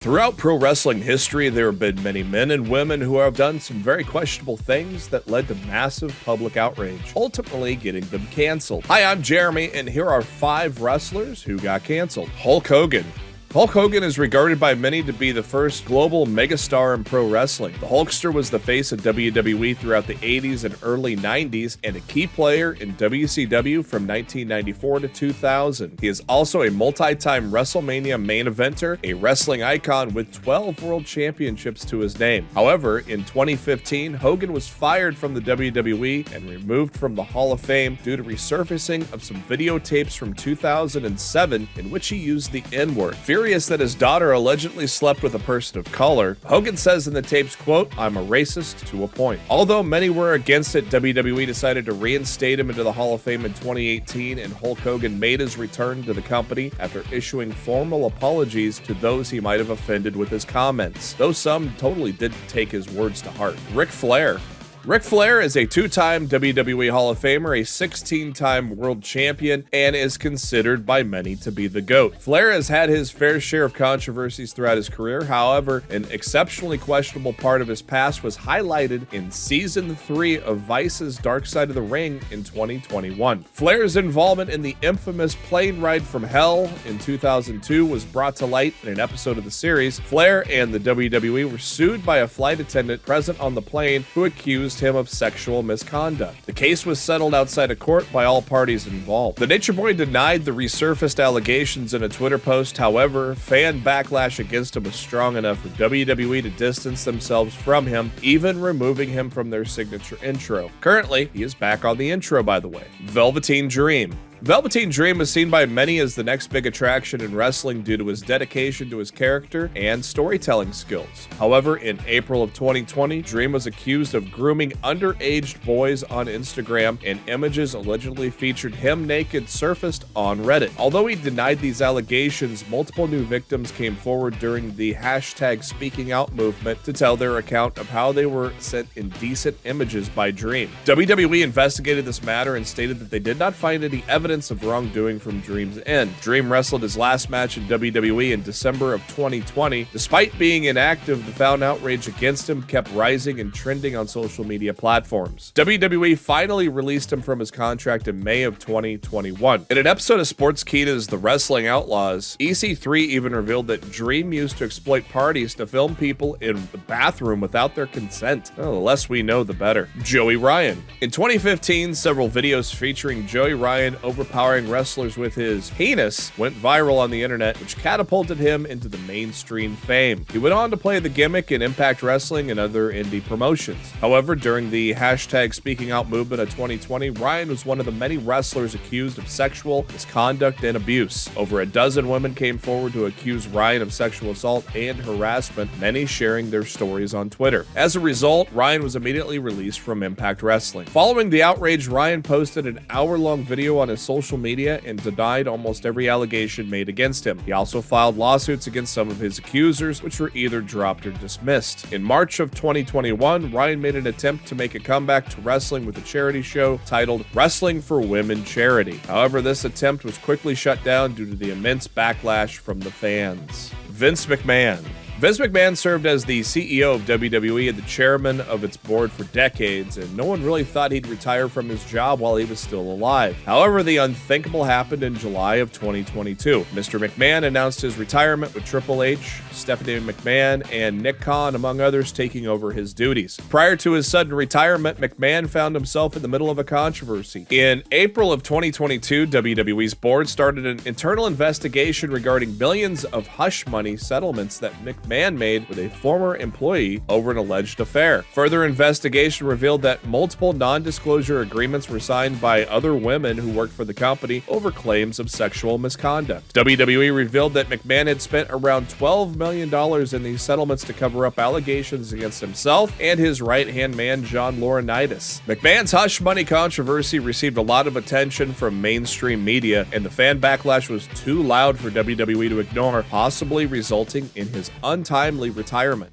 Throughout pro wrestling history, there have been many men and women who have done some very questionable things that led to massive public outrage, ultimately getting them canceled. Hi, I'm Jeremy, and here are 5 wrestlers who got canceled. Hulk Hogan. Hulk Hogan is regarded by many to be the first global megastar in pro wrestling. The Hulkster was the face of WWE throughout the 80s and early 90s and a key player in WCW from 1994 to 2000. He is also a multi-time WrestleMania main eventer, a wrestling icon with 12 world championships to his name. However, in 2015, Hogan was fired from the WWE and removed from the Hall of Fame due to resurfacing of some videotapes from 2007 in which he used the N-word. Furious that his daughter allegedly slept with a person of color, Hogan says in the tapes, quote, "I'm a racist to a point." Although many were against it, WWE decided to reinstate him into the Hall of Fame in 2018, and Hulk Hogan made his return to the company after issuing formal apologies to those he might have offended with his comments, though some totally didn't take his words to heart. Ric Flair. Ric Flair is a 2-time WWE Hall of Famer, a 16-time world champion, and is considered by many to be the GOAT. Flair has had his fair share of controversies throughout his career. However, an exceptionally questionable part of his past was highlighted in Season 3 of Vice's Dark Side of the Ring in 2021. Flair's involvement in the infamous plane ride from hell in 2002 was brought to light in an episode of the series. Flair and the WWE were sued by a flight attendant present on the plane who accused him of sexual misconduct. The case was settled outside of court by all parties involved. The Nature Boy denied the resurfaced allegations in a Twitter post. However, fan backlash against him was strong enough for WWE to distance themselves from him, even removing him from their signature intro. Currently, he is back on the intro, by the way. Velveteen Dream. Velveteen Dream is seen by many as the next big attraction in wrestling due to his dedication to his character and storytelling skills. However, in April of 2020, Dream was accused of grooming underage boys on Instagram, and images allegedly featured him naked surfaced on Reddit. Although he denied these allegations, multiple new victims came forward during the hashtag Speaking Out movement to tell their account of how they were sent indecent images by Dream. WWE investigated this matter and stated that they did not find any evidence of wrongdoing from Dream's end. Dream wrestled his last match in WWE in December of 2020. Despite being inactive, the found outrage against him kept rising and trending on social media platforms. WWE finally released him from his contract in May of 2021. In an episode of Sportskeeda's The Wrestling Outlaws, EC3 even revealed that Dream used to exploit parties to film people in the bathroom without their consent. Well, the less we know, the better. Joey Ryan. In 2015, several videos featuring Joey Ryan overpowering wrestlers with his penis went viral on the internet, which catapulted him into the mainstream fame. He went on to play the gimmick in Impact Wrestling and other indie promotions. However, during the hashtag Speaking Out movement of 2020, Ryan was one of the many wrestlers accused of sexual misconduct and abuse. Over a dozen women came forward to accuse Ryan of sexual assault and harassment, many sharing their stories on Twitter. As a result, Ryan was immediately released from Impact Wrestling. Following the outrage, Ryan posted an hour-long video on his social media and denied almost every allegation made against him. He also filed lawsuits against some of his accusers, which were either dropped or dismissed. In March of 2021, Ryan made an attempt to make a comeback to wrestling with a charity show titled Wrestling for Women Charity. However, this attempt was quickly shut down due to the immense backlash from the fans. Vince McMahon. Vince McMahon served as the CEO of WWE and the chairman of its board for decades, and no one really thought he'd retire from his job while he was still alive. However, the unthinkable happened in July of 2022. Mr. McMahon announced his retirement with Triple H, Stephanie McMahon, and Nick Khan, among others, taking over his duties. Prior to his sudden retirement, McMahon found himself in the middle of a controversy. In April of 2022, WWE's board started an internal investigation regarding billions of hush money settlements that McMahon made with a former employee over an alleged affair. Further investigation revealed that multiple non-disclosure agreements were signed by other women who worked for the company over claims of sexual misconduct. WWE revealed that McMahon had spent around $12 million in these settlements to cover up allegations against himself and his right-hand man, John Laurinaitis. McMahon's hush money controversy received a lot of attention from mainstream media, and the fan backlash was too loud for WWE to ignore, possibly resulting in his untimely retirement.